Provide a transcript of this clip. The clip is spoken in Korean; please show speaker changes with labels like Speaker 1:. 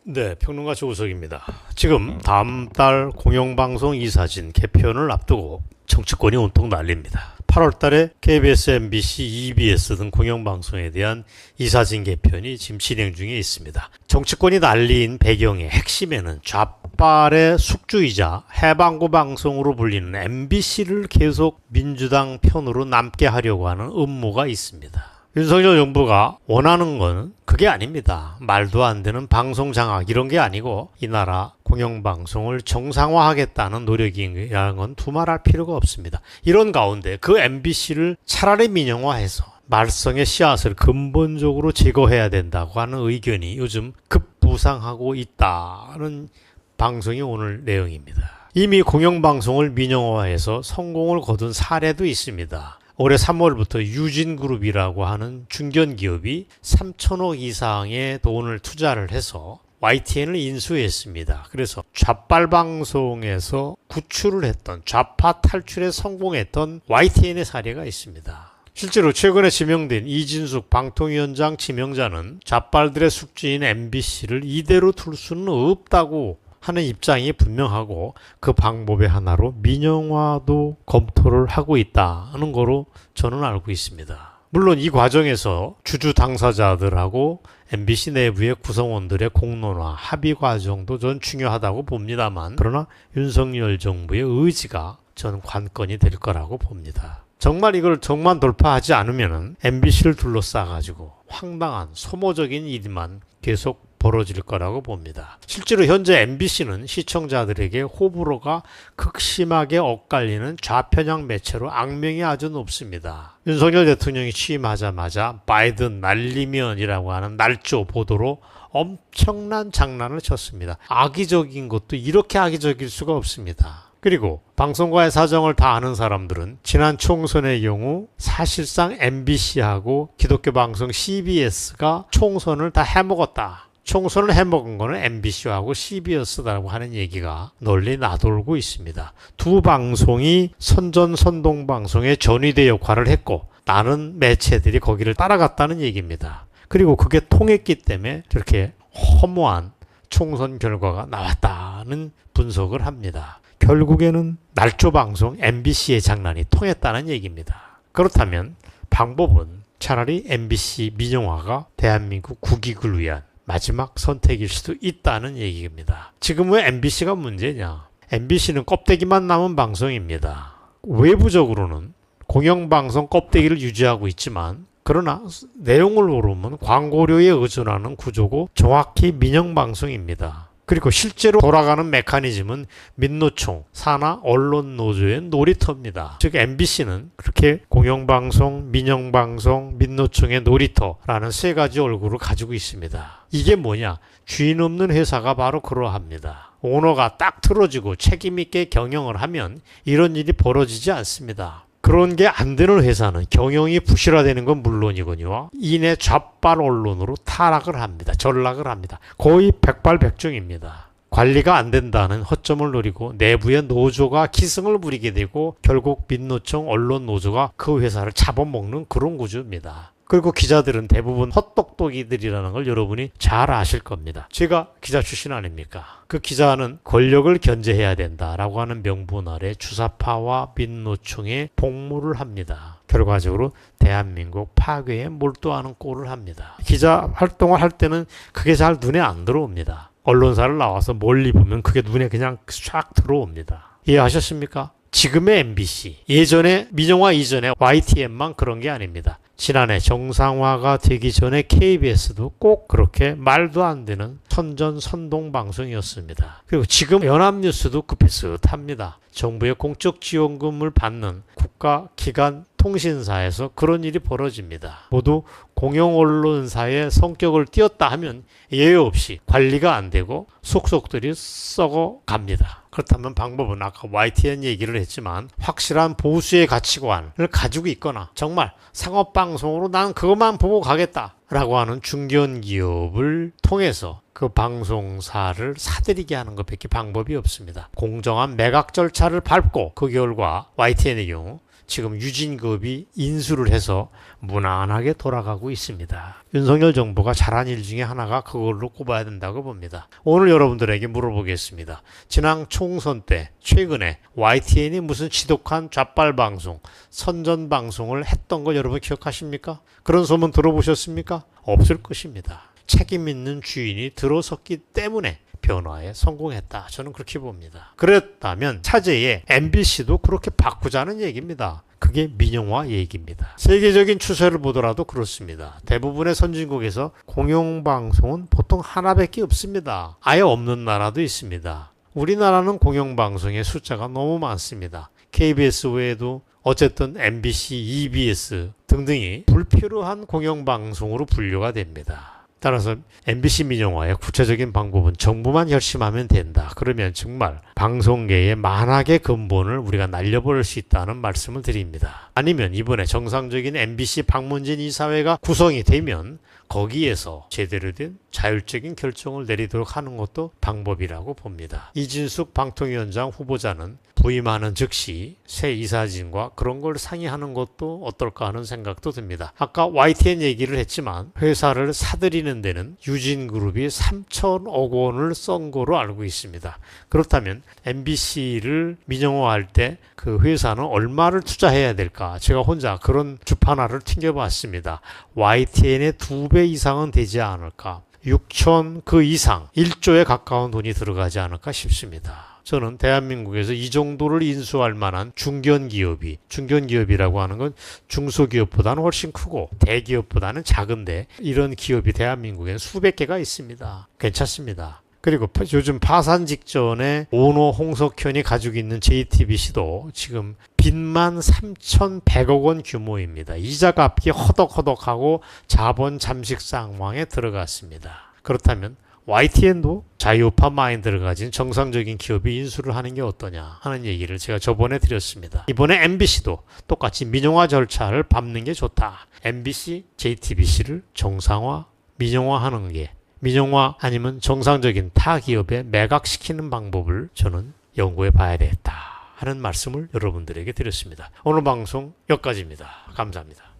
Speaker 1: 네, 평론가 조우석입니다. 지금 다음 달 공영방송 이사진 개편을 앞두고 정치권이 온통 난립니다. 8월 달에 KBS, MBC, EBS 등 공영방송에 대한 이사진 개편이 지금 진행 중에 있습니다. 정치권이 난리인 배경의 핵심에는 좌빨의 숙주이자 해방구 방송으로 불리는 MBC를 계속 민주당 편으로 남게 하려고 하는 음모가 있습니다. 윤석열 정부가 원하는 건 그게 아닙니다. 말도 안 되는 방송 장악 이런 게 아니고 이 나라 공영방송을 정상화하겠다는 노력이라는 건 두말할 필요가 없습니다. 이런 가운데 그 MBC를 차라리 민영화해서 말썽의 씨앗을 근본적으로 제거해야 된다고 하는 의견이 요즘 급부상하고 있다는 방송이 오늘 내용입니다. 이미 공영방송을 민영화해서 성공을 거둔 사례도 있습니다. 올해 3월부터 유진그룹이라고 하는 중견기업이 3천억 이상의 돈을 투자를 해서 YTN을 인수했습니다. 그래서 좌빨 방송에서 구출을 했던 좌파 탈출에 성공했던 YTN의 사례가 있습니다. 실제로 최근에 지명된 이진숙 방통위원장 지명자는 좌빨들의 숙주인 MBC를 이대로 둘 수는 없다고 하는 입장이 분명하고 그 방법의 하나로 민영화도 검토를 하고 있다는 거로 저는 알고 있습니다. 물론 이 과정에서 주주 당사자들하고 MBC 내부의 구성원들의 공론화, 합의 과정도 전 중요하다고 봅니다만 그러나 윤석열 정부의 의지가 전 관건이 될 거라고 봅니다. 정말 이걸 정만 돌파하지 않으면 MBC를 둘러싸가지고 황당한 소모적인 일만 계속 벌어질 거라고 봅니다. 실제로 현재 MBC는 시청자들에게 호불호가 극심하게 엇갈리는 좌편향 매체로 악명이 아주 높습니다. 윤석열 대통령이 취임하자마자 바이든 날리면이라고 하는 날조 보도로 엄청난 장난을 쳤습니다. 악의적인 것도 이렇게 악의적일 수가 없습니다. 그리고 방송과의 사정을 다 아는 사람들은 지난 총선의 경우 사실상 MBC하고 기독교 방송 CBS가 총선을 다 해먹었다. 총선을 해먹은 거는 MBC하고 CBS다라고 하는 얘기가 널리 나돌고 있습니다. 두 방송이 선전선동 방송의 전위대 역할을 했고 다른 매체들이 거기를 따라갔다는 얘기입니다. 그리고 그게 통했기 때문에 저렇게 허무한 총선 결과가 나왔다는 분석을 합니다. 결국에는 날조 방송 MBC의 장난이 통했다는 얘기입니다. 그렇다면 방법은 차라리 MBC 민영화가 대한민국 국익을 위한 마지막 선택일 수도 있다는 얘기입니다. 지금 왜 MBC가 문제냐? MBC는 껍데기만 남은 방송입니다. 외부적으로는 공영방송 껍데기를 유지하고 있지만 그러나 내용을 모르면 광고료에 의존하는 구조고 정확히 민영방송입니다. 그리고 실제로 돌아가는 메커니즘은 민노총, 산하 언론노조의 놀이터입니다. 즉 MBC는 그렇게 공영방송, 민영방송, 민노총의 놀이터라는 세 가지 얼굴을 가지고 있습니다. 이게 뭐냐? 주인 없는 회사가 바로 그러합니다. 오너가 딱 틀어지고 책임있게 경영을 하면 이런 일이 벌어지지 않습니다. 그런 게 안 되는 회사는 경영이 부실화되는 건 물론이군요. 이내 좌빨 언론으로 타락을 합니다. 전락을 합니다. 거의 백발백중입니다. 관리가 안 된다는 허점을 노리고 내부의 노조가 기승을 부리게 되고 결국 민노총 언론노조가 그 회사를 잡아먹는 그런 구조입니다. 그리고 기자들은 대부분 헛똑똑이들이라는 걸 여러분이 잘 아실 겁니다. 제가 기자 출신 아닙니까? 그 기자는 권력을 견제해야 된다라고 하는 명분 아래 주사파와 민노총에 복무를 합니다. 결과적으로 대한민국 파괴에 몰두하는 꼴을 합니다. 기자 활동을 할 때는 그게 잘 눈에 안 들어옵니다. 언론사를 나와서 멀리 보면 그게 눈에 그냥 쫙 들어옵니다. 이해하셨습니까? 지금의 MBC, 예전에 민영화 이전에 YTN만 그런 게 아닙니다. 지난해 정상화가 되기 전에 KBS도 꼭 그렇게 말도 안 되는 선전선동 방송이었습니다. 그리고 지금 연합뉴스도 그 비슷합니다. 정부의 공적 지원금을 받는 국가기관 통신사에서 그런 일이 벌어집니다. 모두 공영 언론사의 성격을 띄었다 하면 예외 없이 관리가 안 되고 속속들이 썩어 갑니다. 그렇다면 방법은 아까 YTN 얘기를 했지만 확실한 보수의 가치관을 가지고 있거나 정말 상업방송으로 난 그것만 보고 가겠다 라고 하는 중견기업을 통해서 그 방송사를 사들이게 하는 것밖에 방법이 없습니다. 공정한 매각 절차를 밟고 그 결과 YTN의 경우 지금 유진그룹이 인수를 해서 무난하게 돌아가고 있습니다. 윤석열 정부가 잘한 일 중에 하나가 그걸로 꼽아야 된다고 봅니다. 오늘 여러분들에게 물어보겠습니다. 지난 총선 때 최근에 YTN이 무슨 지독한 좌빨 방송, 선전 방송을 했던 거 여러분 기억하십니까? 그런 소문 들어보셨습니까? 없을 것입니다. 책임 있는 주인이 들어섰기 때문에 변화에 성공했다. 저는 그렇게 봅니다. 그랬다면 차제에 MBC도 그렇게 바꾸자는 얘기입니다. 그게 민영화 얘기입니다. 세계적인 추세를 보더라도 그렇습니다. 대부분의 선진국에서 공영방송은 보통 하나밖에 없습니다. 아예 없는 나라도 있습니다. 우리나라는 공영방송의 숫자가 너무 많습니다. KBS 외에도 어쨌든 MBC, EBS 등등이 불필요한 공영방송으로 분류가 됩니다. 따라서 MBC 민영화의 구체적인 방법은 정부만 열심히 하면 된다. 그러면 정말 방송계의 만악의 근본을 우리가 날려버릴 수 있다는 말씀을 드립니다. 아니면 이번에 정상적인 MBC 박문진 이사회가 구성이 되면 거기에서 제대로 된 자율적인 결정을 내리도록 하는 것도 방법이라고 봅니다. 이진숙 방통위원장 후보자는 부임하는 즉시 새 이사진과 그런 걸 상의하는 것도 어떨까 하는 생각도 듭니다. 아까 YTN 얘기를 했지만 회사를 사들이는 데는 유진그룹이 3천억 원을 쓴 거로 알고 있습니다. 그렇다면 MBC를 민영화할 때 그 회사는 얼마를 투자해야 될까? 제가 혼자 그런 주판화를 튕겨봤습니다. YTN의 2배 이상은 되지 않을까? 6천 그 이상 1조에 가까운 돈이 들어가지 않을까 싶습니다. 저는 대한민국에서 이 정도를 인수할 만한 중견기업이라고 하는 건 중소기업보다는 훨씬 크고 대기업보다는 작은데 이런 기업이 대한민국에는 수백 개가 있습니다. 괜찮습니다. 그리고 요즘 파산 직전에 오노 홍석현이 가지고 있는 JTBC도 지금 빚만 3,100억 원 규모입니다. 이자 갚기 허덕허덕하고 자본 잠식 상황에 들어갔습니다. 그렇다면 YTN도 자유파 마인드를 가진 정상적인 기업이 인수를 하는 게 어떠냐 하는 얘기를 제가 저번에 드렸습니다. 이번에 MBC도 똑같이 민영화 절차를 밟는 게 좋다. MBC, JTBC를 정상화, 민영화하는 게 민영화 아니면 정상적인 타 기업에 매각시키는 방법을 저는 연구해 봐야 되겠다 하는 말씀을 여러분들에게 드렸습니다. 오늘 방송 여기까지입니다. 감사합니다.